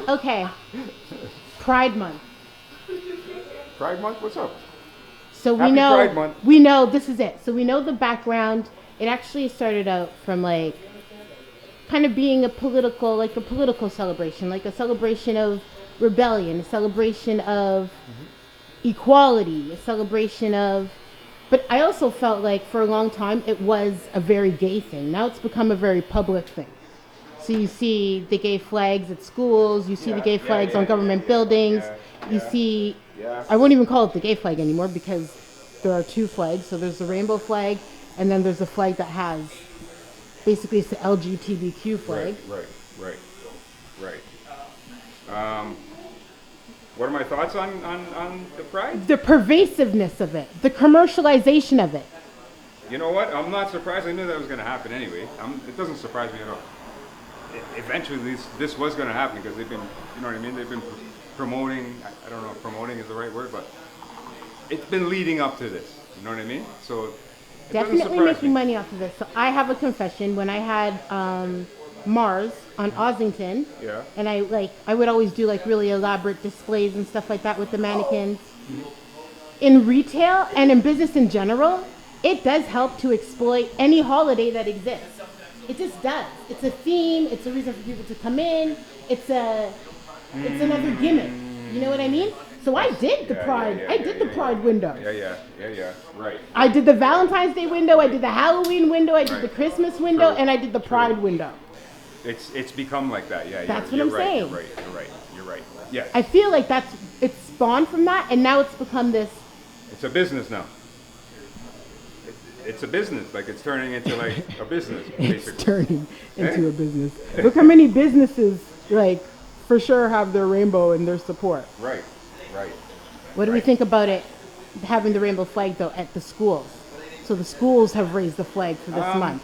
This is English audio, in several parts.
Okay. Pride Month. Pride Month, what's up? So Happy Pride Month. we know this is it. So we know the background. It actually started out from like kind of being a political celebration, like a celebration of rebellion, a celebration of equality, a celebration of. But I also felt like for a long time it was a very gay thing. Now it's become a very public thing. So you see the gay flags at schools, you see the gay flags on government buildings, you see, I won't even call it the gay flag anymore because there are two flags. So there's the rainbow flag and then there's a flag that has, basically it's the LGBTQ flag. Right. What are my thoughts on the Pride? The pervasiveness of it, the commercialization of it. You know what? I'm not surprised. I knew that was going to happen anyway. It doesn't surprise me at all. Eventually, this was going to happen because they've been, you know what I mean? They've been promoting, I don't know if promoting is the right word, but it's been leading up to this. You know what I mean? So it Definitely making money off of this. So I have a confession. When I had Mars on Ossington, and I would always do like really elaborate displays and stuff like that with the mannequins. In retail and in business in general, it does help to exploit any holiday that exists. It just does. It's a theme. It's a reason for people to come in. It's another gimmick. You know what I mean? So I did the Pride. I did the Pride window. Yeah. Right. I did the Valentine's Day window. I did the Halloween window. I did the Christmas window, and I did the Pride window. It's become like that. Yeah. That's what I'm saying. You're right. Yeah. I feel like it's spawned from that, and now it's become this. It's a business now. It's a business, like it's turning into like a business, basically. It's turning into a business. Look how many businesses, like, for sure have their rainbow in their support. Right. What do we think about it, having the rainbow flag, though, at the schools? So the schools have raised the flag for this month.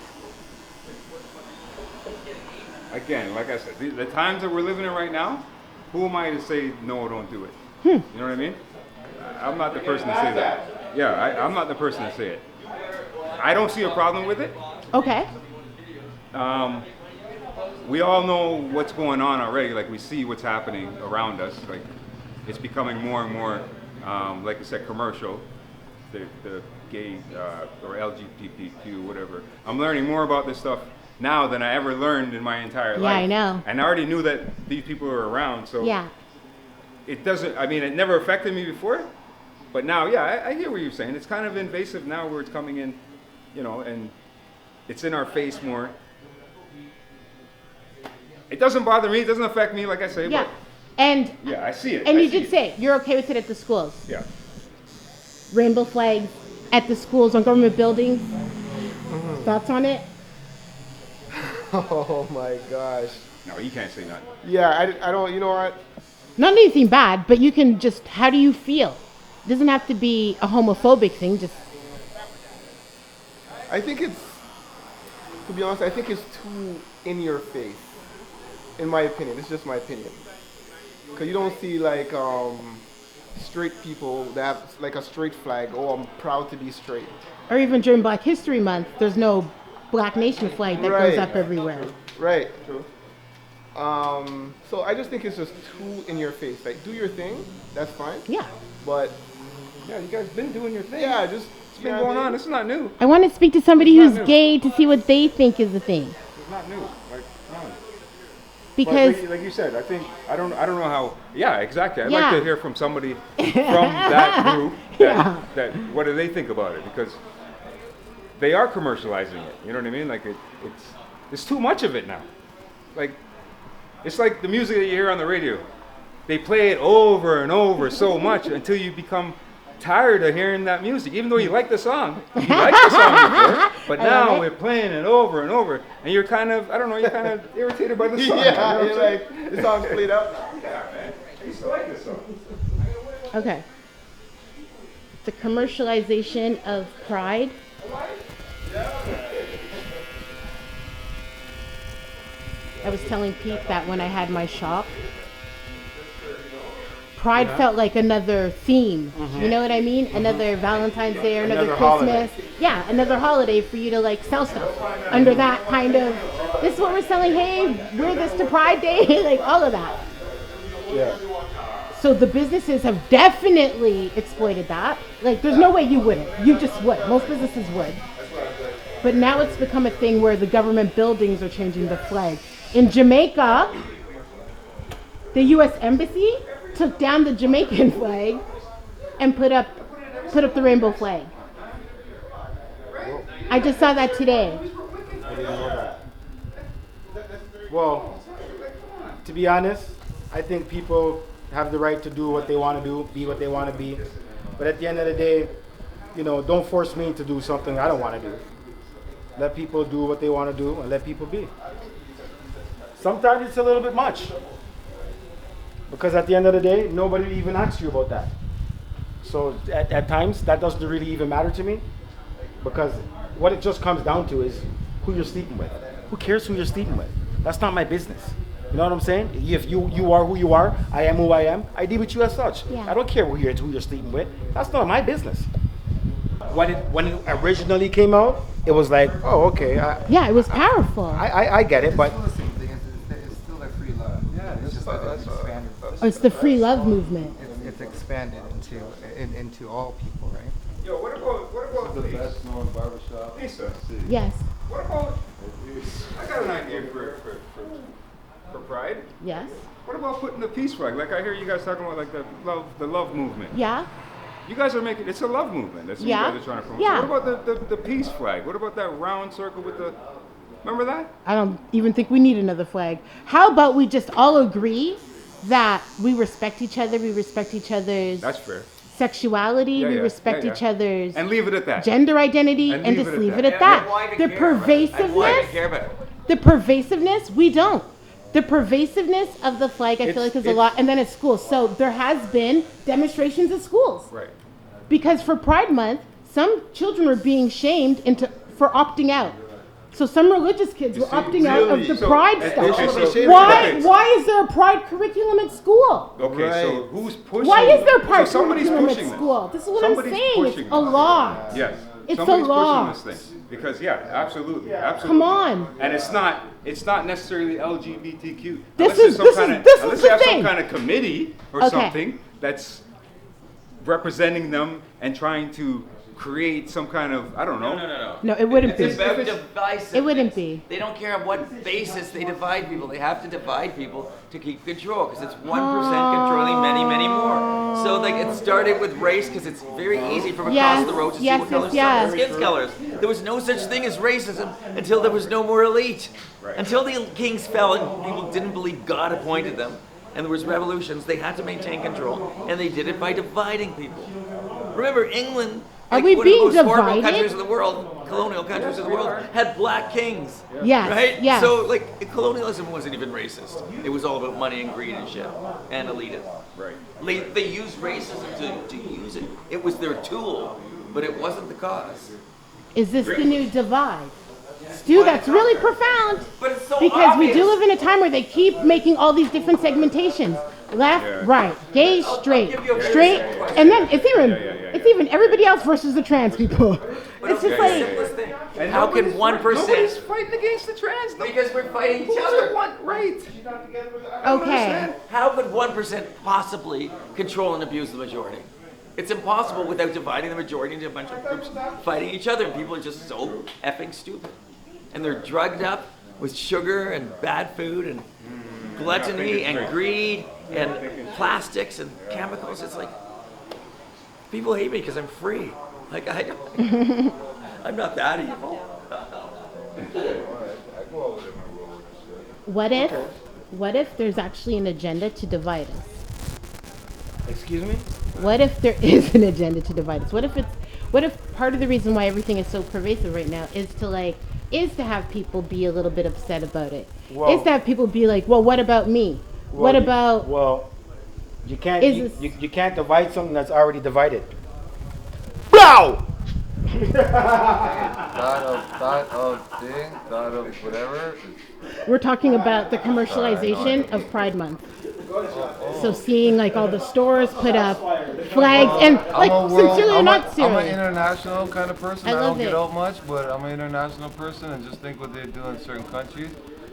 Again, like I said, the times that we're living in right now, who am I to say, no, don't do it? You know what I mean? I'm not the person to say that. Yeah, I'm not the person to say it. I don't see a problem with it. Okay. We all know what's going on already. Like we see what's happening around us. Like it's becoming more and more, like I said, commercial. The gay or LGBTQ, whatever. I'm learning more about this stuff now than I ever learned in my entire life. Yeah, I know. And I already knew that these people were around. So yeah. It doesn't. I mean, it never affected me before. But now, yeah, I hear what you're saying. It's kind of invasive now where it's coming in. You know, and it's in our face more. It doesn't bother me. It doesn't affect me, like I say. Yeah, but and yeah, I see it. And you did say you're okay with it at the schools. Yeah. Rainbow flags at the schools on government buildings. Thoughts on it? Oh my gosh. No, you can't say nothing. Yeah, I don't. You know what? Not anything bad, but you can just. How do you feel? It doesn't have to be a homophobic thing. Just. I think to be honest, I think it's too in your face, in my opinion. It's just my opinion. Because you don't see like straight people that have like a straight flag. Oh, I'm proud to be straight. Or even during Black History Month, there's no Black Nation flag that goes up everywhere. Right. True. So I just think it's just too in your face. Like, do your thing. That's fine. Yeah. But yeah, you guys been doing your thing. Yeah, just. It's been going on. This is not new. I want to speak to somebody who's gay to see what they think is the thing. It's not new. Like, come on. Because, like you said, I don't know how. Yeah, exactly. I'd like to hear from somebody from that group. That what do they think about it? Because they are commercializing it. You know what I mean? Like it's too much of it now. Like it's like the music that you hear on the radio. They play it over and over so much until you become tired of hearing that music, even though you like the song. You like the song before, but now we're playing it over and over, and you're kind of, I don't know, you're kind of irritated by the song. Yeah, you know, like, the song's played out. Yeah, man. I used to like this song. Okay. The commercialization of Pride. I was telling Pete that when I had my shop, Pride felt like another theme. You know what I mean? Another Valentine's Day or another Christmas. Holiday. Yeah, another holiday for you to like sell stuff under that kind of This is what we're selling. Hey, wear this to Pride Day. Like all of that. Yeah. So the businesses have definitely exploited that. Like there's no way you wouldn't. You just would. Most businesses would. But now it's become a thing where the government buildings are changing the flag. In Jamaica, the U.S. Embassy took down the Jamaican flag and put up the rainbow flag. I just saw that today. I didn't know that. Well, to be honest, I think people have the right to do what they want to do, be what they want to be. But at the end of the day, don't force me to do something I don't want to do. Let people do what they want to do and let people be. Sometimes it's a little bit much. Because at the end of the day, nobody even asks you about that. So at times, that doesn't really even matter to me. Because what it just comes down to is who you're sleeping with. Who cares who you're sleeping with? That's not my business. You know what I'm saying? If you are who you are, I am who I am, I deal with you as such. Yeah. I don't care who you're sleeping with. That's not my business. When it originally came out, it was like, oh, okay. Yeah, it was powerful. I get it, but... It's still the same thing. It's still like free love. Yeah, it's just that it's expanded. It's the free love movement. It's expanded into all people, right? Yo, what about The best known barbershop. Lisa? Yes. What about? I got an idea for Pride. Yes. What about putting the peace flag? Like I hear you guys talking about like the love movement. Yeah. You guys are making it's a love movement. That's what Yeah. you guys are trying to promote. Yeah. So what about the peace flag? What about that round circle with the? Remember that? I don't even think we need another flag. How about we just all agree that we respect each other, we respect each other's That's fair. sexuality, Yeah, we yeah, respect yeah, each yeah. other's And leave it at that. gender identity And and leave just it at leave that. it at Yeah, that. why even The care about it? pervasiveness, Why even care about it? the pervasiveness, we don't. The pervasiveness of the flag, I feel like there's a lot, and then at schools. So there has been demonstrations at schools. Right. Because for Pride Month, some children were being shamed for opting out. So some religious kids were opting out of the So- Pride and- stuff. okay, so- Why okay. why is there a Pride curriculum at school? Okay, so who's pushing? Why is there a Pride so somebody's curriculum pushing at school? This is what Somebody's I'm saying. It's pushing a this. law. Yes. It's Somebody's a law. pushing this thing. Because absolutely. Come on. And it's not necessarily LGBTQ. This Unless is- there's this is unless the you have thing. some kind of committee or Okay. something that's representing them and trying to create some kind of I don't know. No. No, it wouldn't It's be. about divisiveness. It wouldn't be. They don't care on what basis they divide people. They have to divide people to keep control because it's 1% controlling many, many more. So like it started with race because it's very easy from across Yes, the road to yes, see what color yes, someone's skin colors. There was no such thing as racism until there was no more elite. Right. Until the kings fell and people didn't believe God appointed them. And there was revolutions, they had to maintain control, and they did it by dividing people. Remember, England, Are like we one being of the most formal divided? countries of the world, colonial countries of the world, had black kings. Yes. Right? Yes. So, like, colonialism wasn't even racist. It was all about money and greed and shit, and elitism. Right. They used racism to use it. It was their tool, but it wasn't the cause. Is this the new divide? Stu, that's really profound. But it's so Because we obvious. do live in a time where they keep making all these different segmentations. Left, Yeah. right, gay, straight, give you a very straight, simple question. and then it's yeah. even everybody else versus the trans people. It's just The like, simplest thing. And How can nobody's 1%? fighting against the trans? Because we're fighting each Who's other. the one? Right. okay, How could 1% possibly control and abuse the majority? It's impossible without dividing the majority into a bunch of groups fighting each other, and people are just so effing stupid. And they're drugged up with sugar and bad food and gluttony and greed and plastics and chemicals. It's like, people hate me because I'm free. Like, I'm not that evil. what if there's actually an agenda to divide us? Excuse me? What if there is an agenda to divide us? What if part of the reason why everything is so pervasive right now is to have people be a little bit upset about it? Well- Is to have people be like, well, what about me? What about you can't Is you can't divide something that's already divided. Blow! Thought of whatever. we're talking about the commercialization of Pride Month. So seeing like all the stores put up flags and like sincerely or not I'm sincerely. an international kind of person. I I love don't it. get out much, but I'm an international person and just think what they do in certain countries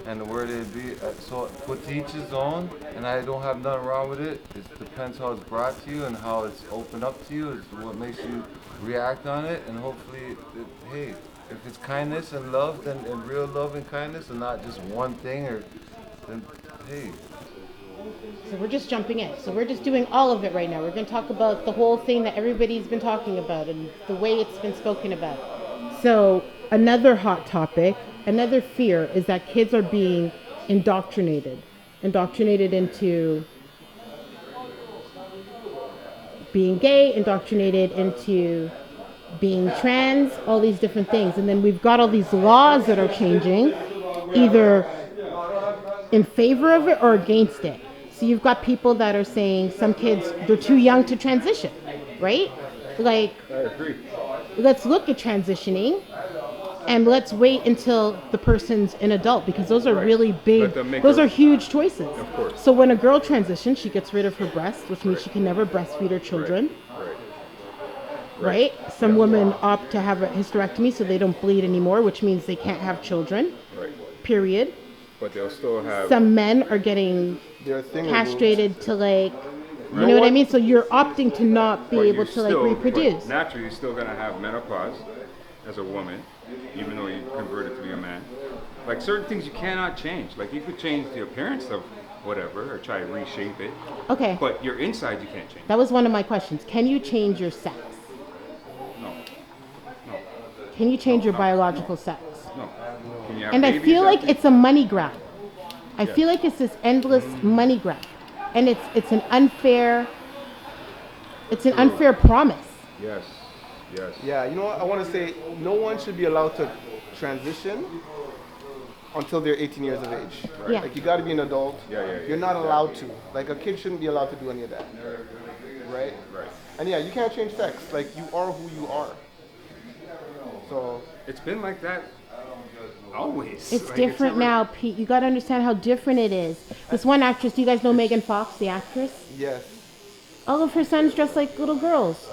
and where they be. So, but to each his own, and I don't have nothing wrong with it. It depends how it's brought to you and how it's opened up to you. Is what makes you react on it, and hopefully, hey, if it's kindness and love, then and real love and kindness, and not just one thing, or then hey. So we're just jumping in. So we're just doing all of it right now. We're going to talk about the whole thing that everybody's been talking about and the way it's been spoken about. So another hot topic, another fear is that kids are being indoctrinated into being gay, indoctrinated into being trans, all these different things. And then we've got all these laws that are changing, either in favor of it or against it. So you've got people that are saying some kids, they're too young to transition, right? Like, I agree. let's look at transitioning and let's wait until the person's an adult, because those are really big, those are huge choices. Of course. So when a girl transitions, she gets rid of her breasts, which means she can never breastfeed her children. Right? Some women opt to have a hysterectomy so they don't bleed anymore, which means they can't have children. Right. Period. But they'll still have. Some men are getting castrated to like, you know what I mean? So you're opting to not be able to like reproduce. But naturally, you're still gonna have menopause as a woman, even though you converted to be a man. Like certain things you cannot change. Like you could change the appearance of whatever or try to reshape it. Okay. But your inside you can't change. That was one of my questions. Can you change your sex? No. No. Can you change your biological sex? No. Can you have And I babies feel like after- it's a money grab. I feel like it's this endless money grab, and it's an unfair promise. Yes. Yes. Yeah, you know what? I want to say no one should be allowed to transition until they're 18 years of age. Right. Yeah. Like you got to be an adult. Yeah. You're not allowed to. Like a kid shouldn't be allowed to do any of that. Right? Right. And yeah, you can't change sex. Like you are who you are. So It's been like that always. It's Like, different never- now, Pete. You got to understand how different it is. This one actress, do you guys know Megan Fox, the actress? yes. All of her sons dress like little girls.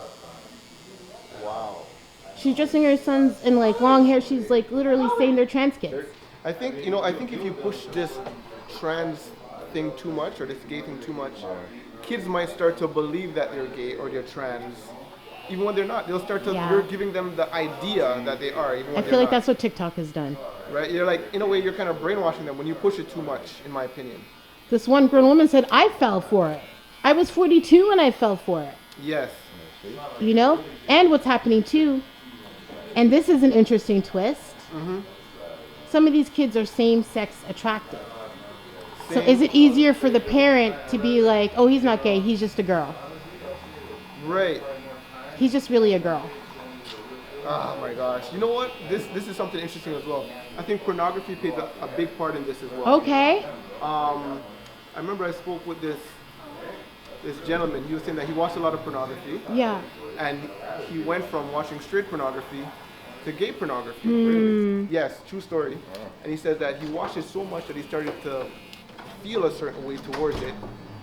Wow. She's dressing her sons in like long hair. She's like literally saying they're trans kids. I think if you push this trans thing too much or this gay thing too much, kids might start to believe that they're gay or they're trans, even when they're not. They'll start to. Yeah. You're giving them the idea that they are, even when I they're feel like not. that's what TikTok has done. Right? You're like, in a way, you're kind of brainwashing them when you push it too much, in my opinion. This one grown woman said, I fell for it. I was 42 and I fell for it. Yes. You know? And what's happening too, and this is an interesting twist, some of these kids are same-sex attracted. So is it easier for the parent to be like, oh, he's not gay, he's just a girl. Right. He's just really a girl. Oh my gosh. You know what? This is something interesting as well. I think pornography plays a big part in this as well. Okay. I remember I spoke with this gentleman. He was saying that he watched a lot of pornography. Yeah. And he went from watching straight pornography to gay pornography. Really? Yes, true story. And he said that he watched it so much that he started to feel a certain way towards it.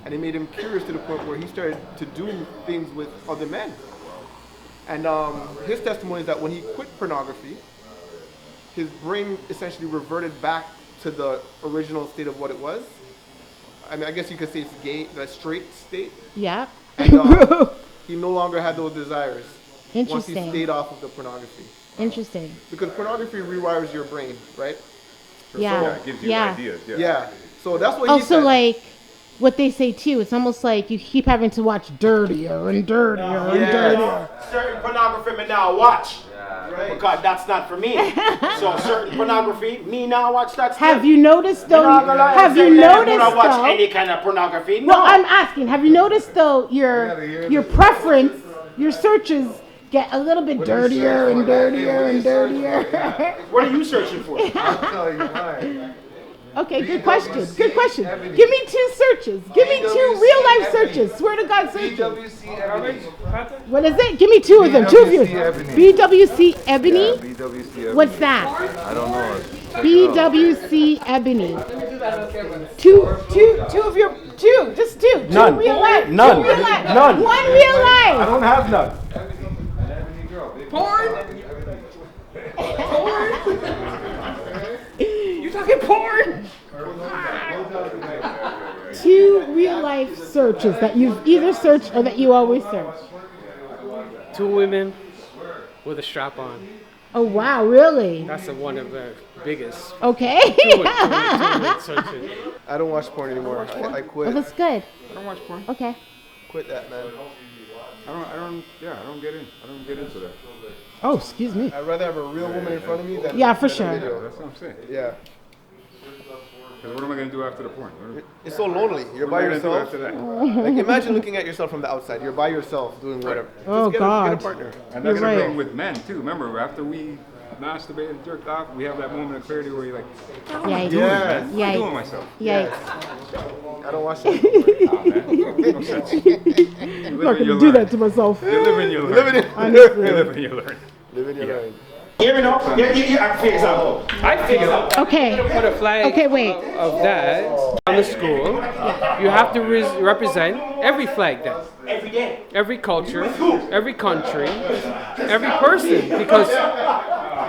And it made him curious to the point where he started to do things with other men. And his testimony is that when he quit pornography, his brain essentially reverted back to the original state of what it was. I mean, I guess you could say it's gay, the straight state. Yeah. And he no longer had those desires once he Interesting. stayed off of the pornography. Interesting. Because pornography rewires your brain, right? Yeah. Yeah, it gives you Yeah. ideas. Yeah. So that's what he Also, said. like, what they say too, it's almost like you keep having to watch dirtier and dirtier and dirtier. Certain pornography me now watch. Because that's not for me. So certain pornography, me now watch that stuff. Have you noticed though? I'm not gonna lie, Have you I'm not noticed gonna watch though? any kind of pornography. Well, No. I'm asking. Have you noticed though your preference, your searches get a little bit dirtier and dirtier and dirtier? What are you searching for? I'll tell you why. Okay, good question. Good question. Give me 2 searches. Give me 2 real life searches. Swear to God searches. BWC Ebony. What is it? Give me 2 of them. 2 of you. BWC Ebony. BWC Ebony. Yeah, BWC Ebony. What's that? I don't know. Check it out. BWC Ebony. Two of your, just 2. None. Real life. None. Real life. None. One real I life. don't have none. Porn? You talking porn? 2 real life searches that you've either searched or that you always search. 2 women with a strap on. Oh wow, really? That's one of the biggest. Okay. Two searches. I don't watch porn anymore. I Oh, quit. that's good. I don't watch porn. Okay. Quit that, man. I don't get in. I don't get into that. Oh, excuse me. I'd rather have a real woman in front of me than Yeah, for than a sure. video. That's what I'm saying. Yeah. Because what am I going to do after the porn? It's so lonely. You're What by am I gonna do yourself. after that? Like, imagine looking at yourself from the outside. You're by yourself doing whatever. Oh, Just God. Get a partner. And You're that's the right. thing with men too. Remember, after we masturbate and jerk off, we have that moment of clarity where you're like, Yikes. Yeah. man, what am I doing Yikes. myself? Yikes. I don't watch that. Nah, man. No sense. You I'm live not and you gonna do learn. that to myself. You live and you learn. Living it. Honestly. You live and you learn. Living your life. Hear me now? Yeah, I figure it out. I figured out. Okay. Put a flag Okay, wait. of that on the school. You have to represent every flag then. Every day. Every culture, every country, every person, because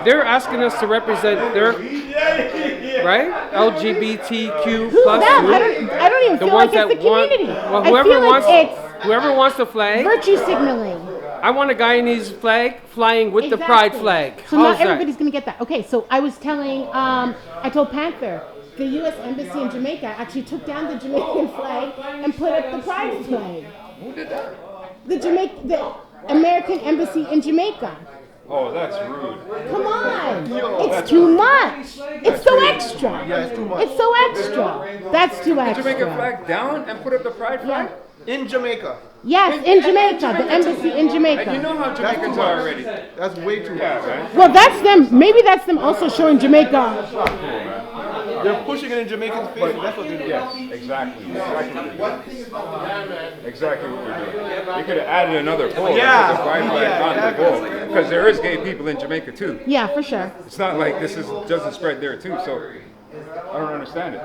they're asking us to represent their right LGBTQ plus No, group. I don't even The feel ones like it's that the want, community. well, I feel like whoever wants the flag. virtue signaling. I want a Guyanese flag flying with the Exactly. pride flag. So How's not that? everybody's gonna get that. Okay, so I was telling, I told Panther, the U.S. Embassy in Jamaica actually took down the Jamaican flag and put up the pride flag. Who did that? The American Embassy in Jamaica. Oh, that's rude. Come on, it's too much. It's so extra. Yeah, it's too much. It's so extra. That's too Jamaican extra. flag down and put up the pride flag? In Jamaica. Yes, in Jamaica, the embassy in And you Jamaica. know how Jamaicans are already. That's way too Yeah, much. man. Well, that's them. Maybe that's them also showing Jamaica. They're pushing it in Jamaican's face. That's what they're doing. Yes, exactly. Exactly what they're doing. You could have added another pole. Yeah. The pride flag on the pole. Because there is gay people in Jamaica too. Yeah, for sure. It's not like doesn't spread there too. So I don't understand it.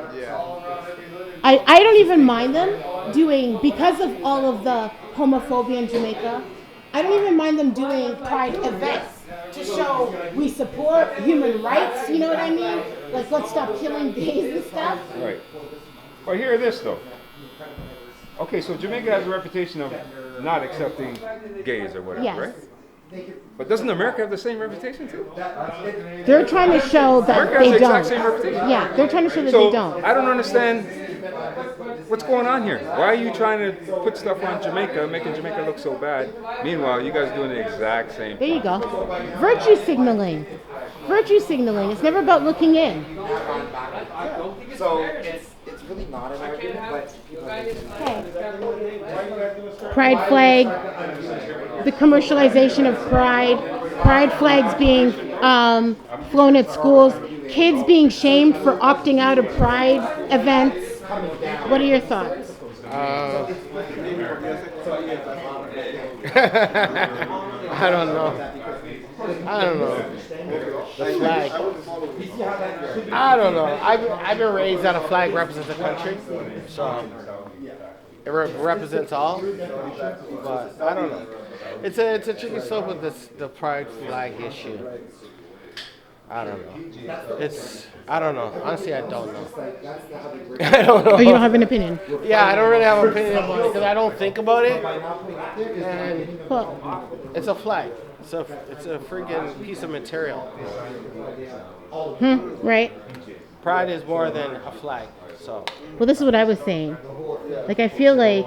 I don't even mind them doing, because of all of the homophobia in Jamaica, I don't even mind them doing pride events to show we support human rights, you know what I mean? Like, let's stop killing gays and stuff. Right. Well, hear this though. Okay, so Jamaica has a reputation of not accepting gays or whatever, Yes. right? But doesn't America have the same reputation too? They're trying to show that America has they the don't. exact same reputation. Yeah, they're trying to show that So they don't. I don't understand what's going on here. Why are you trying to put stuff on Jamaica, making Jamaica look so bad? Meanwhile, you guys doing the exact same There thing. you go. Virtue signaling. Virtue signaling. It's never about looking in. So it's really not an argument, but people Pride flag, the commercialization of pride, pride flags being flown at schools, kids being shamed for opting out of pride events. What are your thoughts? I don't know. The flag. I don't know. I've been raised that a flag represents a country, so it represents all. But I don't know. It's a tricky stuff with the pride flag issue. I don't know. I don't know. Honestly, I don't know. I don't know. Oh, you don't have an opinion? Yeah, I don't really have an opinion about it because I don't think about it. And Well, it's a flag. It's a freaking piece of material. right. Pride is more than a flag. So Well, this is what I was saying. Like, I feel like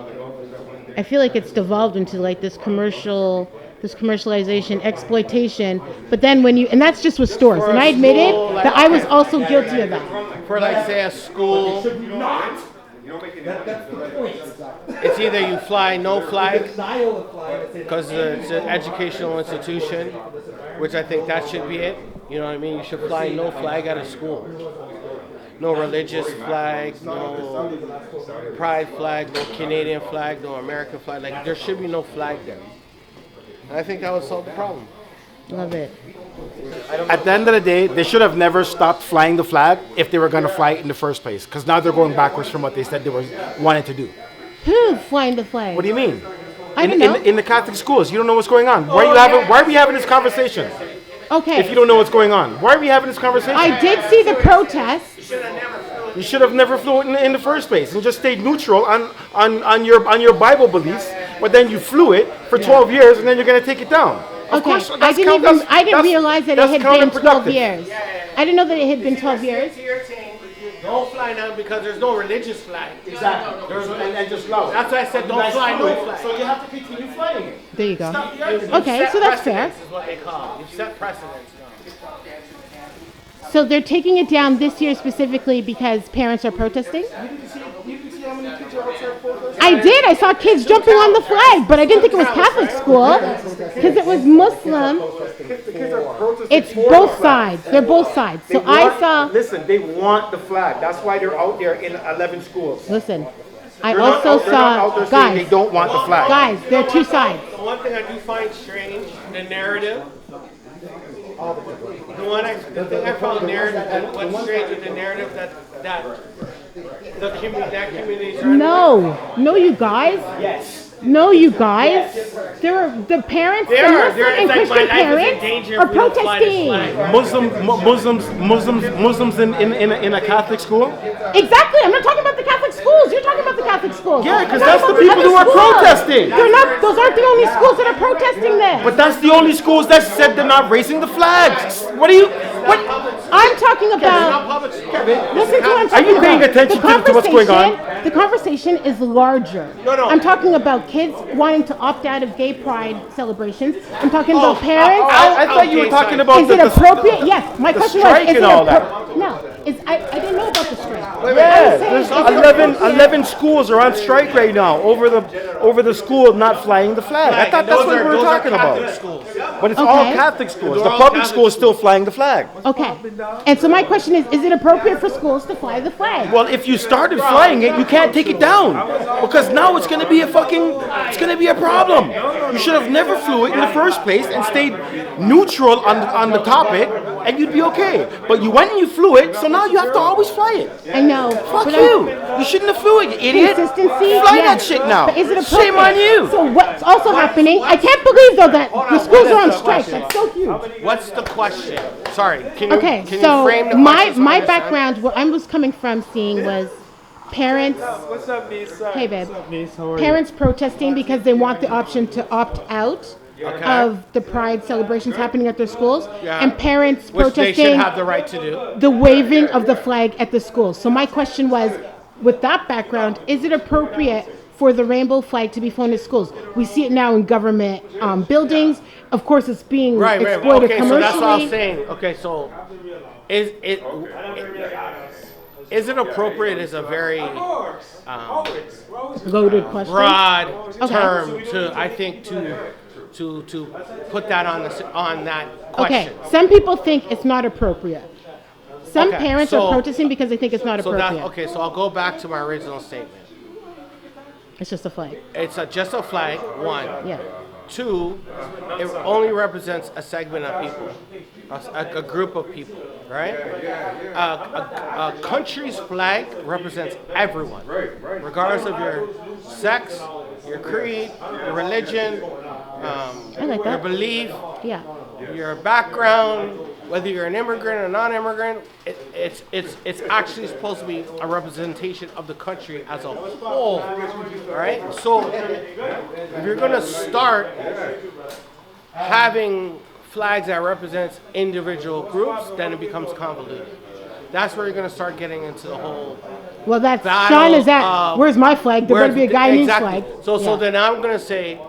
it's devolved into like this commercialization, exploitation. But then and that's just with stores. And I admitted that I was also guilty of that. for like say a school, it's either you fly no flag because it's an educational institution, which I think that should be it. You know what I mean? You should fly no flag at a school. No religious flag, no pride flag, no Canadian flag, no American flag. Like there should be no flag there. And I think that would solve the problem. Love it. At the end of the day, they should have never stopped flying the flag if they were going to fly it in the first place, because now they're going backwards from what they said they were wanting to do. Who flying the flag? What do you mean? I don't know. In the Catholic schools, you don't know what's going on. Why are we having this conversation? Okay. If you don't know what's going on, why are we having this conversation? I did see the protest. You should have never flew it in the first place and just stayed neutral on your Bible beliefs. But then you flew it for 12 years, and then you're going to take it down. Of course, I didn't realize that it had been 12 years. I didn't know that it had been 12 years. Don't fly now because there's no religious flag. Exactly. And just love. That's why I said don't fly no flag. So you have to continue flying it. There you go. You've Okay, set so that's fair. precedents is what they call it. You've set precedents. So they're taking it down this year specifically because parents are protesting? You didn't see how many kids are outside protesting? I did. I saw kids jumping on the flag, but I didn't think it was Catholic school because it was Muslim. The kids are protesting. It's both sides. They're both sides. So I saw. Listen, they want the flag. That's why they're out there in 11 schools. Listen, I They're not also out- they're not out there saw saying guys. they don't want the flag. Guys, there are two sides. The one thing I do find strange, the narrative. The thing I found narrative, and what's strange with the narrative that community is No, you guys. Yes. No, you guys. There are the parents, the Muslim and Christian parents are protesting. Muslims in a Catholic school? Exactly. I'm not talking about the Catholic schools. You're talking about the Catholic schools. Yeah, because I'm that's talking the about people who are other schools. protesting. They're not. Those aren't the only schools that are protesting this. But that's the only schools that said they're not raising the flags. What are you? What? I'm talking about. Listen to what I'm talking Are you paying about. attention to what's going on? The conversation is larger. No. I'm talking about kids wanting to opt out of gay pride celebrations. I'm talking about parents. I thought you were talking about Is it appropriate? Yes. My question was, strike is it and all that. No. I didn't know about the strike. Yeah, there's 11 schools are on strike right now over the school not flying the flag. I thought that's what we were talking about. But it's all Catholic schools. The public school is still flying the flag. Okay. And so my question is it appropriate for schools to fly the flag? Well, if you started flying it, you can't take it down because now it's going to be a problem. You should have never flew it in the first place and stayed neutral on the topic, and you'd be okay. But you went and you flew it, so now you have to always fly it. I know. Fuck you. You shouldn't have flew it, you idiot. Consistency. Fly yes. that shit now. But is it appropriate? Shame on you. So what's also happening? I can't believe though that the schools are on strike. That's so huge. What's the question? Sorry, can Okay, you so frame the my question so I understand? background, where I was coming from, seeing was parents. What's up, niece? Hey, babe. What's up, niece? How are Parents protesting because they want the option to opt out of the Pride celebrations happening at their schools, and parents Which they should protesting have the right to do. the waving of the flag at the schools. So my question was, with that background, is it appropriate for the rainbow flag to be flown at schools? We see it now in government buildings. Of course, it's being exploited Okay, commercially. so that's what I was saying. Okay, so is it appropriate is a very Loaded question. broad term to I think to put that on that question. Okay, some people think it's not appropriate. Some Okay, parents so- are protesting because they think it's not So appropriate. that okay, so I'll go back to my original statement. It's just a flag. It's just a flag. One. Yeah. Two, it only represents a segment of people, a group of people, right? A country's flag represents everyone, regardless of your sex, your creed, your religion, I like your that. belief, Yeah. your background, whether you're an immigrant or non-immigrant. It's actually supposed to be a representation of the country as a whole, all right? So if you're going to start having flags that represents individual groups, then it becomes convoluted. That's where you're going to start getting into the whole Well, that's battle Sean is that. of Where's my flag? There better be a Guyanese exactly. flag. So Yeah. then I'm going to say,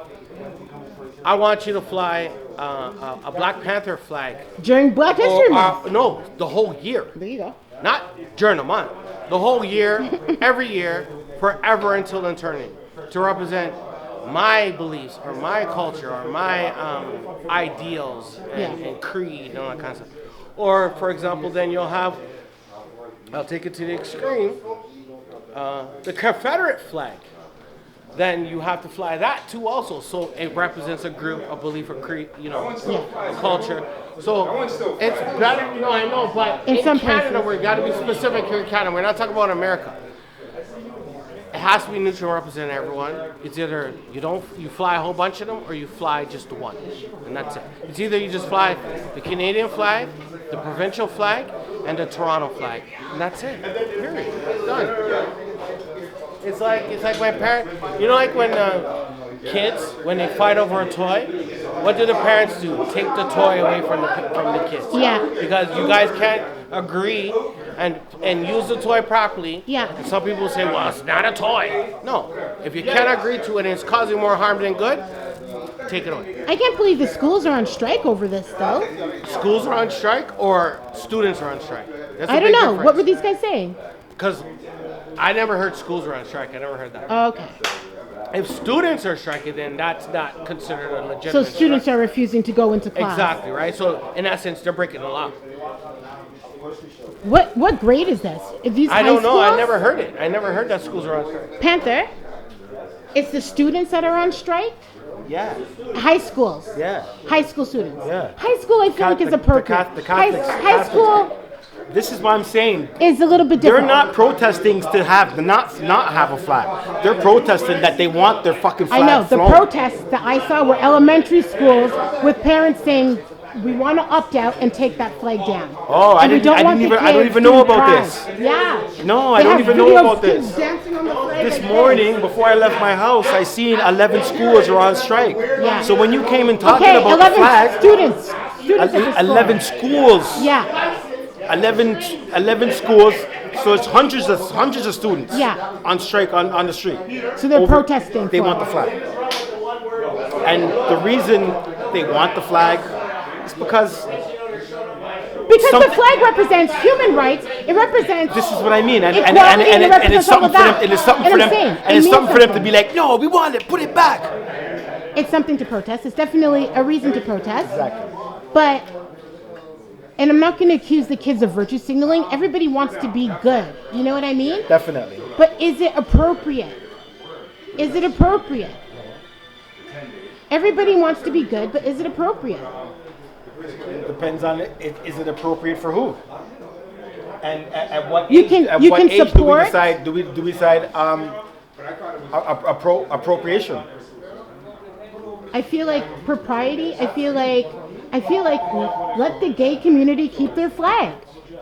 I want you to fly a Black Panther flag. During Black History Month. No, the whole year. There you go. Not during the month. The whole year, every year, forever until eternity. To represent my beliefs or my culture or my ideals and creed and all that kind of stuff. Or, for example, then you'll have, I'll take it to the extreme, the Confederate flag. Then you have to fly that too also. So it represents a group, a belief, a creed, a culture. So it's better, I know, but in some Canada, places. we've got to be specific here in Canada. We're not talking about America. has to be neutral and represent everyone. It's either you fly a whole bunch of them or you fly just one, and that's it. It's either you just fly the Canadian flag, the provincial flag, and the Toronto flag, and that's it. Period. Done. It's like my parents. You know, like when kids, when they fight over a toy, what do the parents do? Take the toy away from the kids. Yeah. Because you guys can't agree and use the toy properly. Yeah. And some people say, well, it's not a toy. No. If you can't agree to it and it's causing more harm than good, take it away. I can't believe the schools are on strike over this, though. Schools are on strike or students are on strike? That's a I don't big know. difference. What were these guys saying? Because I never heard schools were on strike. I never heard that. Oh, okay. If students are striking, then that's not considered a legitimate So students strike. are refusing to go into class. Exactly, right? So in essence, they're breaking the law. What grade is this? Is these I don't know. I schools? never heard it. I never heard that schools are on strike. Panther, it's the students that are on strike? Yeah. High schools? Yeah. High school students? Yeah. High school, I feel like is appropriate. the Catholics- High school This is what I'm saying. is a little bit They're different. not protesting to not have a flag. They're protesting that they want their fucking flag I know. The flown. protests that I saw were elementary schools with parents saying, we want to opt out and take that flag down. Oh, And we don't want the I don't kids even know to about cry. this. Yeah. No, I They don't have even know videos about of kids this. dancing on the flag This like morning, before I left my house, I seen 11 schools are on strike. Yeah. So when you came and talking Okay, about 11 the flag, students at the school. 11 schools. Yeah. 11 schools. So it's hundreds of students. Yeah. On strike on the street. So they're protesting They for want it. the flag. And the reason they want the flag is because Because the flag represents human rights. It represents. this is what I mean, and equality, it's represents all something of for them, that. and it's something And for I'm them, saying, and it it's means something for them to something. be like, no, we want it, put it back. It's something to protest. It's definitely a reason to protest. Exactly. But, and I'm not going to accuse the kids of virtue signaling. Everybody wants to be good. You know what I mean? Definitely. But is it appropriate? Is it appropriate? Everybody wants to be good, but is it appropriate? It depends on it. Is it appropriate for who? And at what You age, can- at you what can age support- do we decide appropriation? I feel like propriety. I feel like let the gay community keep their flag.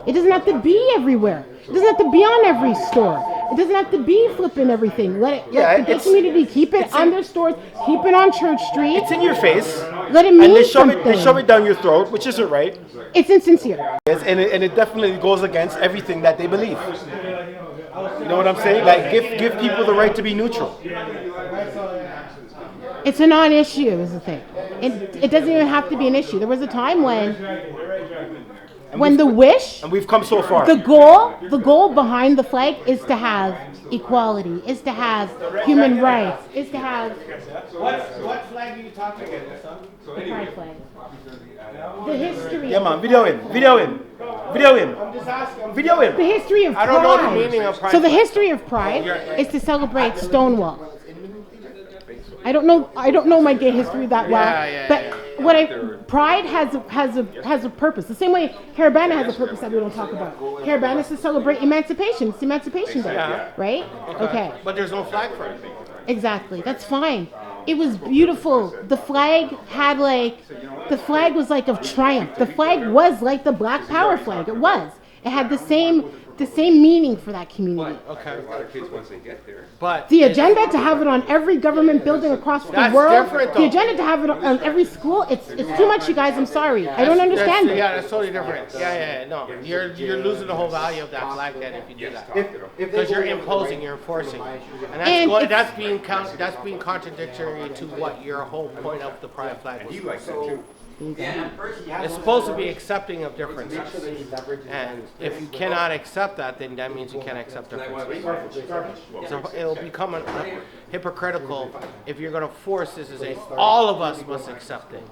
It doesn't have to be everywhere. It doesn't have to be on every store. It doesn't have to be flipping everything. Let the gay community keep it on their stores. Keep it on Church Street. It's in your face. Let it mean And they something. shove it down your throat, which isn't right. It's insincere. Yes, and it definitely goes against everything that they believe. You know what I'm saying? Like give people the right to be neutral. It's a non-issue is the thing. It doesn't even have to be an issue. There was a time when the wish, And we've come so far. the goal behind the flag is to have equality, is to have human rights, is to have What flag are you talking about? the pride flag. The history. Yeah, man. Video in. The history of pride. I don't know the meaning of pride So the flag. history of pride is to celebrate Stonewall. I don't know my gay history that well, but pride has a purpose. The same way Caravana has a purpose that we don't talk about. Caravana is to celebrate emancipation. It's Emancipation Day, right? Okay. But there's no flag for it. Exactly. That's fine. It was beautiful. The flag was like of triumph. The flag was like the Black Power flag. It was. It had the same meaning for that community. Okay. A lot of kids, once they get there. But The agenda to have it on every government building across the That's world. different, The though. agenda to have it on every school. It's too much, you guys. I'm sorry. I don't understand it. Yeah, that's totally different. Yeah. No, you're losing the whole value of that flag then if you do that. Because you're imposing, you're enforcing, And that's being contradictory to what your whole point of the pride flag was. He likes it too. It's supposed to be accepting of differences, and if you cannot accept that, then that means you can't accept differences. So it'll become hypocritical if you're going to force this as all of us must accept it.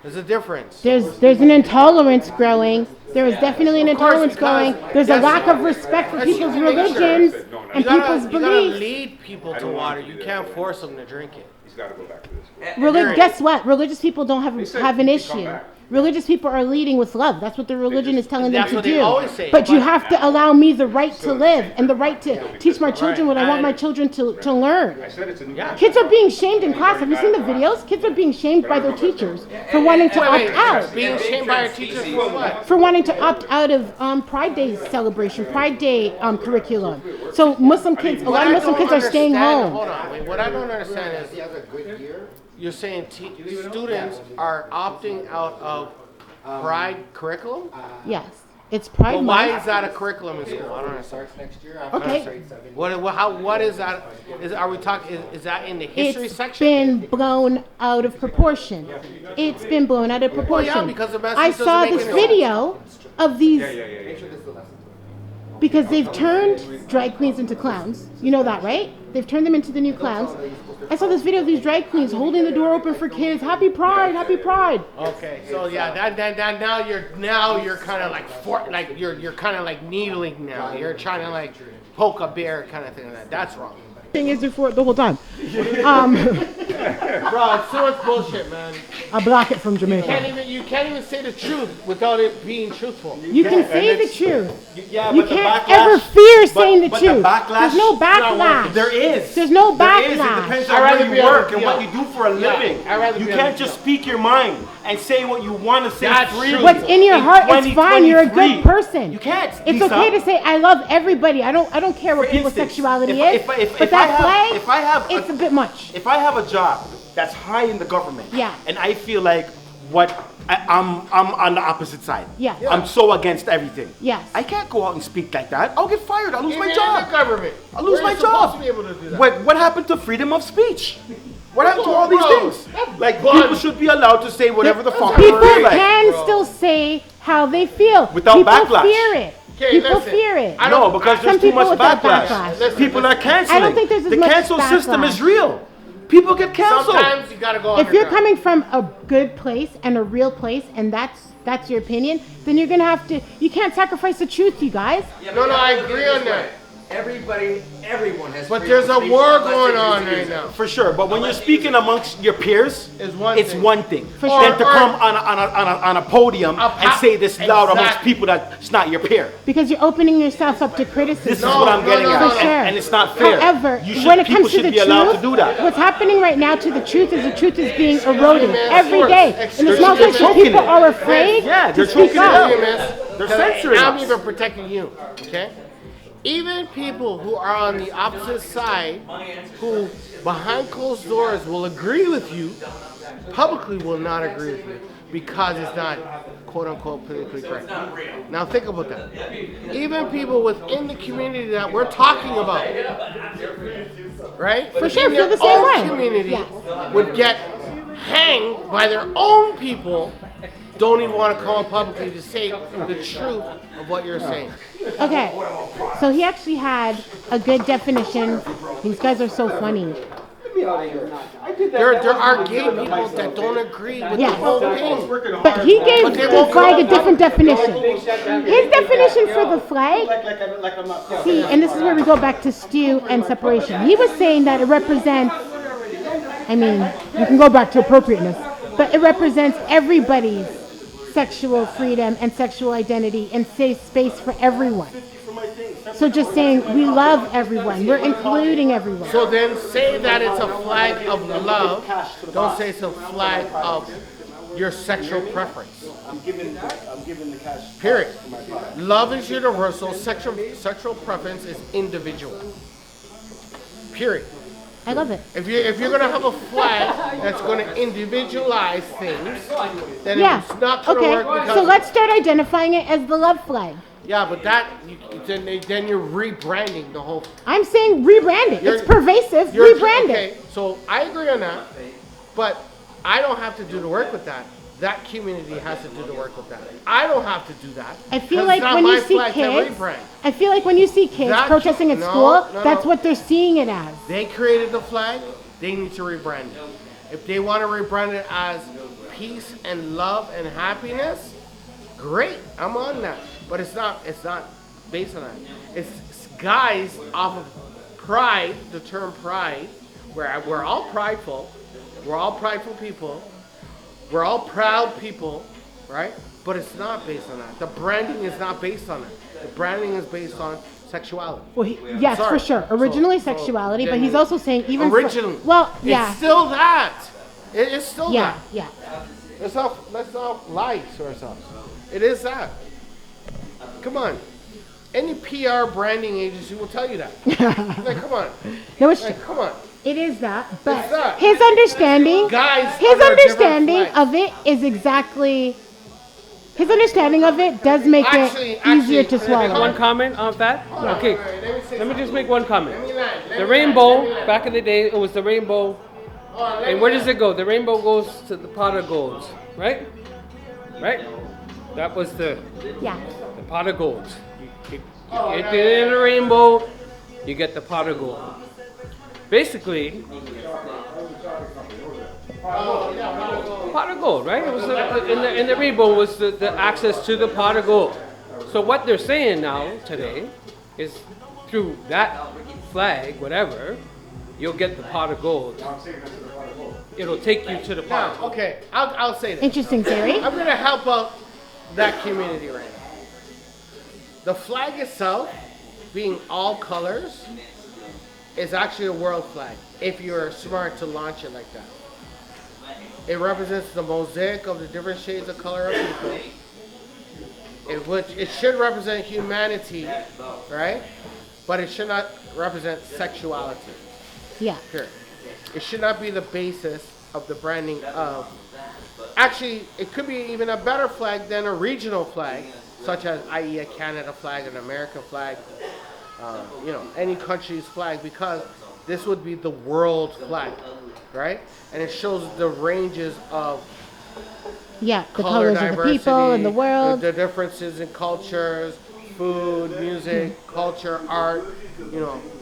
There's a difference. There's an intolerance growing There is definitely an intolerance going. There's a lack of respect for people's religions and people's You gotta beliefs. lead people to water. You can't force them to drink it. He's got to go back to this. Guess what? Religious people don't have an issue. Religious people are leading with love. That's what the religion is telling them to do. But you have to allow me the right to live and the right to teach my children what I want my children to learn. Kids are being shamed in class. Have you seen the videos? Kids are being shamed by their teachers for wanting to opt out. Being shamed by our teachers for what? For wanting to opt out of Pride Day celebration, Pride Day curriculum. So Muslim kids, a lot of Muslim kids are staying home. Hold on, wait. What I don't understand is you're saying students are opting out of Pride curriculum? Yes, it's Pride But why Month. is that a curriculum in school? I don't understand. Okay. What is that? Are we talking? Is that in the history It's section? been blown out of proportion. It's been blown out of proportion. yeah, because the message I doesn't saw make this any sense. video of these because they've turned drag queens into clowns. You know that, right? They've turned them into the new clowns. I saw this video of these drag queens holding the door open for kids. Happy Pride, Happy Pride. Okay, so yeah, that now you're kind of like you're kind of like needling now. You're trying to like poke a bear kind of thing like that. That's wrong. Thing is before it the whole time. Bro, it's so much bullshit, man. I block it from Jamaica. You can't even say the truth without it being truthful. You can say the truth. Yeah, You but the can't backlash, ever fear saying the but truth. The backlash, There's no backlash. There is. There's no There is. It backlash. depends I'd on rather where be you on work the and what you field. do for a living. I'd rather You be on can't the just field. speak your mind and say what you want to say That's freely. true. What's in your heart is fine. You're a good 2023. person. You can't. It's Lisa. okay to say I love everybody. I don't care what For people's instance, sexuality if- is. if But I that have- flag, if I have it's a bit much. If I have a job that's high in the government, Yeah. and I feel like I'm on the opposite side. Yeah. I'm so against everything. Yes. I can't go out and speak like that. I'll get fired. I'll lose my Even job. in the government. I'll lose We're my supposed job. to be able to do that. What happened to freedom of speech? What happened to all these Bro, things? that's Like fun. people should be allowed to say whatever the fuck People they like. can still say how they feel. Without People backlash. fear it. Okay, People listen. fear it. I No, don't- because Some there's too people much without backlash. backlash. People are canceling. I don't think there's as the much cancel system backlash. is real. People get canceled. Sometimes you gotta go If you're underground. coming from a good place and a real place, and that's your opinion, then you're gonna have to. You can't sacrifice the truth, you guys. No, I agree on that. Everyone has. But there's a war going on right now. For sure, but when you're speaking amongst your peers, Is one it's thing. one thing. For Then sure. to come on a podium and say this loud amongst Exactly. people that's not your peer. Because you're opening yourself up to criticism. This is what I'm getting no, at, no, For sure. and it's not fair. However, You should, when it people comes to should the be allowed truth, to do that. what's happening right now to the truth is being eroded man, every source. day. And They're it's not choking that people it. are afraid Yeah, they're to speak choking it up. out. Miss. They're Because censoring I'm us. even protecting you, okay? Even people who are on the opposite side, who behind closed doors will agree with you, publicly will not agree with you because it's not quote unquote politically correct. Now think about that. Even people within the community that we're talking about, right? For sure, Within feel the their same own way. community Yes. would get hanged by their own people. Don't even want to come out publicly to say the truth of what you're saying. Okay, so he actually had a good definition. These guys are so funny. There are gay people that don't agree with Yes. the whole thing. But he gave But they the won't flag come a different definition. His definition for the flag, see, and this is where we go back to Stu and separation. He was saying that it represents, I mean, you can go back to appropriateness, but it represents everybody's sexual freedom and sexual identity and safe space for everyone. So just saying we love everyone, we're including everyone. So then say that it's a flag of love. Don't say it's a flag of your sexual preference. I'm giving the cash. Period. Love is universal. Sexual preference is individual. Period. I love it. If you're gonna have a flag that's gonna individualize things, then Yeah. it's not gonna Okay. work because So let's start identifying it as the love flag. yeah, but then you're rebranding the whole. I'm saying rebrand it. It's pervasive. You're- Rebrand okay, it. so I agree on that, but I don't have to do the work with that. That community has to do the work with that. I don't have to do that. I feel 'cause like it's not when my you see flag to kids, rebrand. I feel like when you see kids That- protesting at no, school, no, that's no. what they're seeing it as. They created the flag. They need to rebrand it. If they want to rebrand it as peace and love and happiness, great. I'm on that. But it's not based on that. It's guys off of pride, the term pride, where we're all prideful. We're all prideful people. We're all proud people, right? But it's not based on that. The branding is not based on it. The branding is based on sexuality. Well, yes, for sure. Originally sexuality, but he's also saying even originally. It's still that. It's still that. Yeah. Let's not lie to ourselves. It is that. Come on. Any PR branding agency will tell you that. Like, come on. No, it's like, come on. It is that, but that. his understanding, Guys, his understanding of it is exactly. His understanding of it does make it easier to swallow. One comment on that? Okay, let me just make one comment. The rainbow, back in the day, it was the rainbow. And where does it go? The rainbow goes to the pot of gold, right? Right? That was the pot of gold. You get it in a rainbow, you get the pot of gold. Basically, pot of gold, right? It was in the rainbow was the access to the pot of gold. So what they're saying now today is through that flag, whatever, you'll get the pot of gold. It'll take you to the pot. Now, okay, I'll say this. Interesting theory. I'm gonna help out that community right now. The flag itself, being all colors, is actually a world flag. If you're smart to launch it like that. It represents the mosaic of the different shades of color of people. It should represent humanity, right? But it should not represent sexuality. Yeah. Here. It should not be the basis of the branding of. Actually, it could be even a better flag than a regional flag, such as, i.e., a Canada flag, an American flag, any country's flag, because this would be the world flag, right? And it shows the ranges of the color colors of the people and the world, the differences in cultures, food, music, culture, art,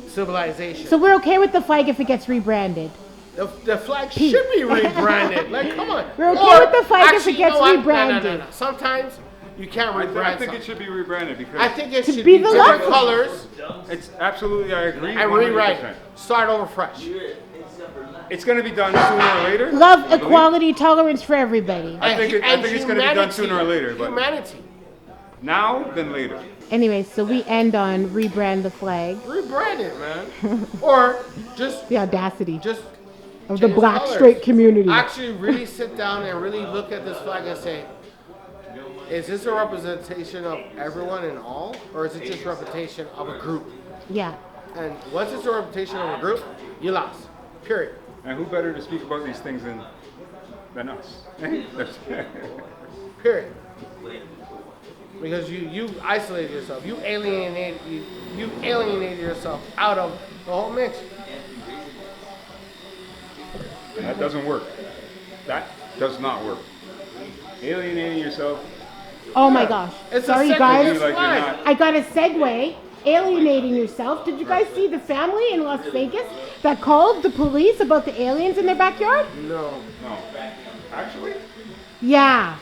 civilization. So we're okay with the flag if it gets rebranded. The flag should be rebranded. Like, come on. We're okay with the flag if it gets rebranded. No. Sometimes you can't rebrand. I think it should be rebranded because I think it should be different colors. It's absolutely, I agree. And rewrite. Start over fresh. It's going to be done sooner or later. Love, equality, tolerance for everybody. I think it's going to be done sooner or later. But humanity. Now than later. Anyway, so we end on rebrand the flag. Rebrand it, man. Or just the audacity. Just of the black straight community. Actually, really sit down and really look at this flag and say, is this a representation of everyone and all, or is it just a representation of a group? Yeah. And once it's a representation of a group, you lost. Period. And who better to speak about these things than us? Period. Because you isolated yourself. You alienated yourself out of the whole mix. That doesn't work. That does not work. Alienating yourself. Oh my gosh. Sorry, guys. Like I got a segue. Alienating yourself. Did you guys see the family in Las Vegas that called the police about the aliens in their backyard? No. Actually? Yeah.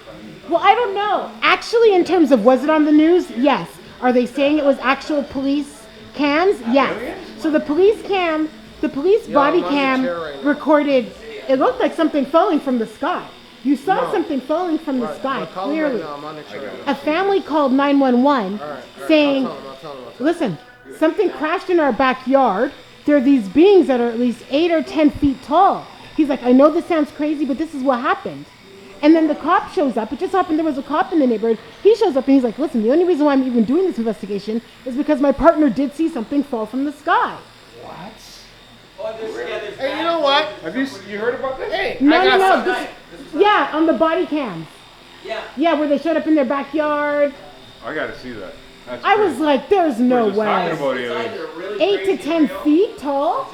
Well, I don't know. Actually, in terms of was it on the news? Yes. Are they saying it was actual police cams? Yes. So the police body cam recorded, it looked like something falling from the sky. You saw something falling from the sky, clearly. A family called 911 saying, listen, something crashed in our backyard. There are these beings that are at least 8 or 10 feet tall. He's like, I know this sounds crazy, but this is what happened. And then the cop shows up. It just happened there was a cop in the neighborhood. He shows up and he's like, listen, the only reason why I'm even doing this investigation is because my partner did see something fall from the sky. What? Hey, you know what? Have you heard about this? Hey, No. Yeah, on the body cam. Yeah, where they showed up in their backyard. I got to see that. That's I was like, there's no way. Talking about aliens. 8 to 10 feet tall?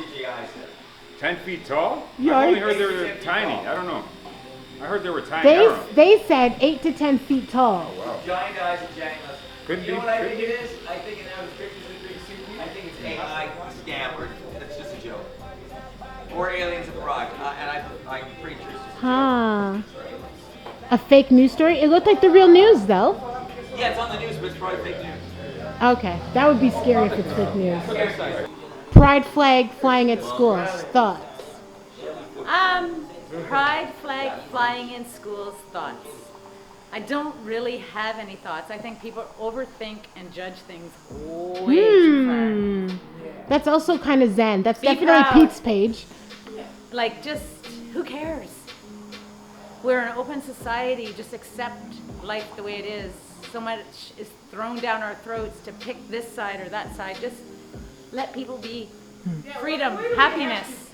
10 feet tall? Yeah, I only heard they were tiny. I don't know. I heard they were tiny. They said 8 to 10 feet tall. Oh, wow. Giant eyes and giant eyes. Could You be. know what I think it is? I think in those pictures that they see, I think it's AI scam or it's just a joke. Or aliens abroad. And I'm pretty sure it's just a joke. A fake news story? It looked like the real news, though. Yeah, it's on the news, but it's probably fake news. Okay, that would be scary if it's fake news. Pride flag flying at schools. Thoughts? Pride flag flying in schools, thoughts. I don't really have any thoughts. I think people overthink and judge things way too far. That's also kind of zen. That's Be definitely proud. Pete's page. Like, just, who cares? We're an open society. Just accept life the way it is. So much is thrown down our throats to pick this side or that side. Just let people be. Freedom, happiness.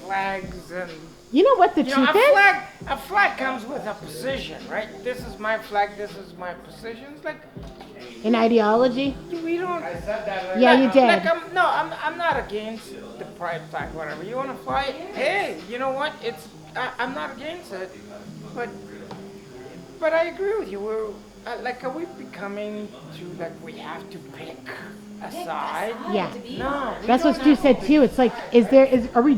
Flags and You know what the truth is? a flag comes with a position, right? This is my flag. This is my position. It's like An ideology? we don't. I said that. Yeah, you did. Like I'm not against the pride flag. Whatever you want to fly it, hey, you know what? I'm not against it, but I agree with you. We're are we becoming to like we have to pick a side? Yeah. No. That's what Stu said too. It's like, are we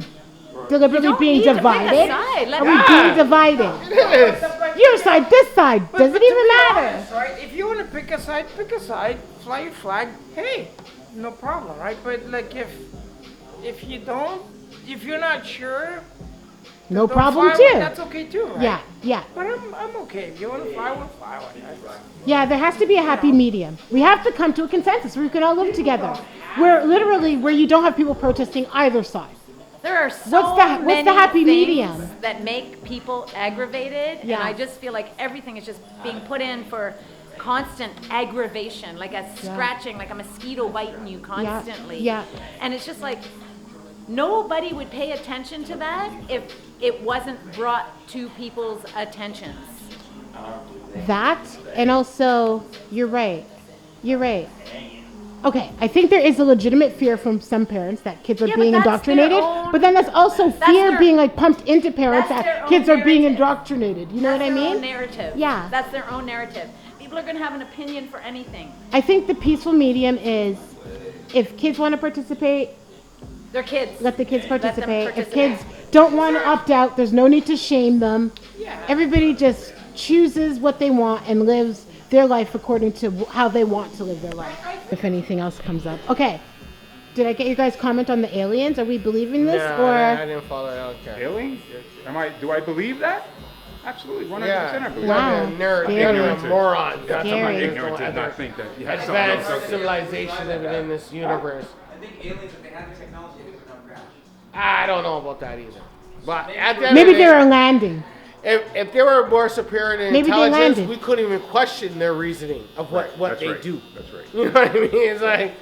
deliberately being need to pick a divided? side. Let Are we being divided? Your side, this side. Does it even matter? Honest, right? If you want to pick a side, fly your flag. Hey, no problem, right? But like if you don't, if you're not sure, No don't problem fly too. one, that's okay too, right? Yeah. But I'm okay. If you want to fly one, fly one. Yeah, there has to be a happy medium. We have to come to a consensus where we can all live together. Where you don't have people protesting either side. There are so what's the happy many medium? things that make people aggravated, Yeah. and I just feel like everything is just being put in for constant aggravation, like a scratching, like a mosquito biting you constantly. Yeah. And it's just like nobody would pay attention to that if it wasn't brought to people's attentions. That, and also, you're right. Okay, I think there is a legitimate fear from some parents that kids are being indoctrinated, but then there's also fear being like pumped into parents that kids are being indoctrinated. You know what I mean? That's their own narrative. Yeah. That's their own narrative. People are going to have an opinion for anything. I think the peaceful medium is if kids want to participate, They're kids. let the kids Let them participate. If kids don't want to opt out, there's no need to shame them. Everybody just chooses what they want and lives their life according to how they want to live their life. If anything else comes up. Okay. Did I get your guys' comment on the aliens? Are we believing this I didn't follow that. Okay. Aliens? Do I believe that? Absolutely, 100% I believe Wow. that. You're a moron. That's Scary. Ignorant to not think that you have something else out Advanced there. civilization living in this universe. I think aliens, if they had the technology, they would not crash. I don't know about that either. But at the end Maybe of the they day, were landing. if they were more superior in Maybe they intelligence, landed. we couldn't even question their reasoning of what That's they right. do. That's right. You know what I mean? It's like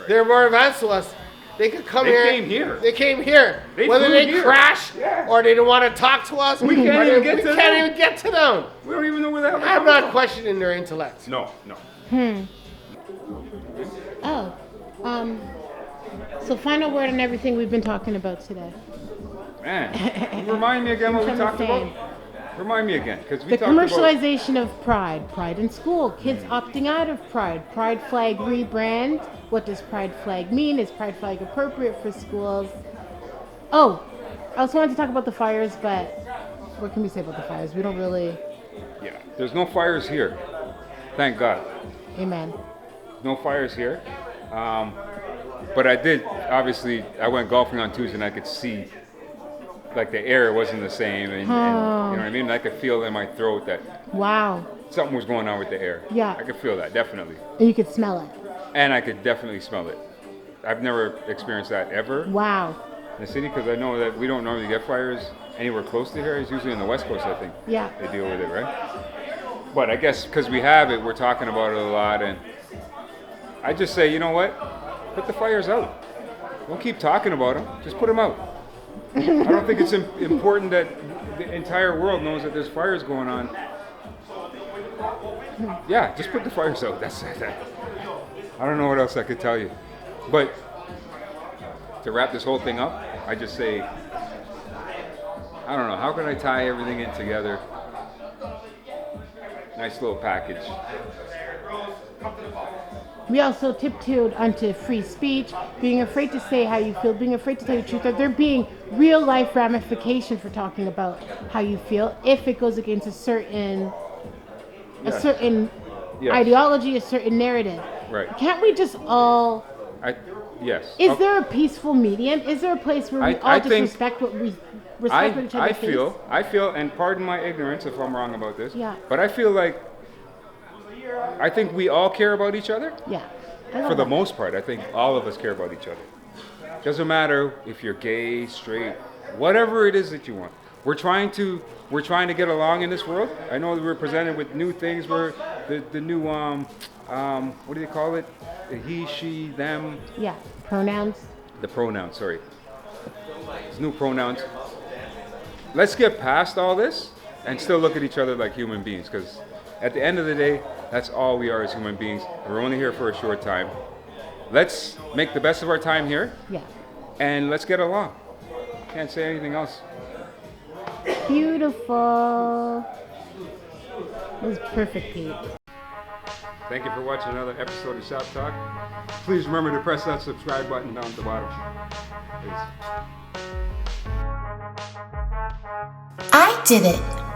they're more advanced to us. They could come here. They came here. They came here. They Whether flew they here. crash Yeah. or they don't want to talk to us, We can't even get to we them. can't even get to them. We don't even know where the hell they're I'm coming not from. questioning their intellect. No. Oh. So final word on everything we've been talking about today. Man, remind me again what we From the talked about. same. Remind me again, because we The talked about commercialization of pride. Pride in school. Kids opting out of pride. Pride flag rebrand. What does pride flag mean? Is pride flag appropriate for schools? Oh, I also wanted to talk about the fires, but what can we say about the fires? We don't really. Yeah, there's no fires here. Thank God. Amen. No fires here. But I did, obviously, I went golfing on Tuesday and I could see, like the air wasn't the same. And you know what I mean? I could feel in my throat that Wow. something was going on with the air. Yeah. I could feel that, definitely. And you could smell it. And I could definitely smell it. I've never experienced that ever Wow. in the city because I know that we don't normally get fires anywhere close to here. It's usually on the West Coast, I think. Yeah. They deal with it, right? But I guess because we have it, we're talking about it a lot. And I just say, you know what? Put the fires out. Don't keep talking about them. Just put them out. I don't think it's important that the entire world knows that there's fires going on. Yeah, just put the fires out. That's it. I don't know what else I could tell you. But to wrap this whole thing up, I just say, I don't know, how can I tie everything in together? Nice little package. We also tiptoed onto free speech, being afraid to say how you feel, being afraid to tell the truth, that there being real life ramifications for talking about how you feel if it goes against a certain ideology, a certain narrative. Right. Can't we just all? Yes. Is there a peaceful medium? Is there a place where we all just respect what we respect what each other thinks? I feel, and pardon my ignorance if I'm wrong about this. Yeah. But I feel like I think we all care about each other. Yeah. For the most part, I think all of us care about each other. Doesn't matter if you're gay, straight, whatever it is that you want. We're trying to get along in this world. I know that we're presented with new things. We're the new what do they call it? He, she, them. Yeah, pronouns. The pronouns, sorry. There's new pronouns. Let's get past all this and still look at each other like human beings, because at the end of the day, that's all we are as human beings. We're only here for a short time. Let's make the best of our time here. Yeah. And let's get along. Can't say anything else. Beautiful. That was perfect, Pete. Thank you for watching another episode of Shop Talk. Please remember to press that subscribe button down at the bottom. Peace. I did it.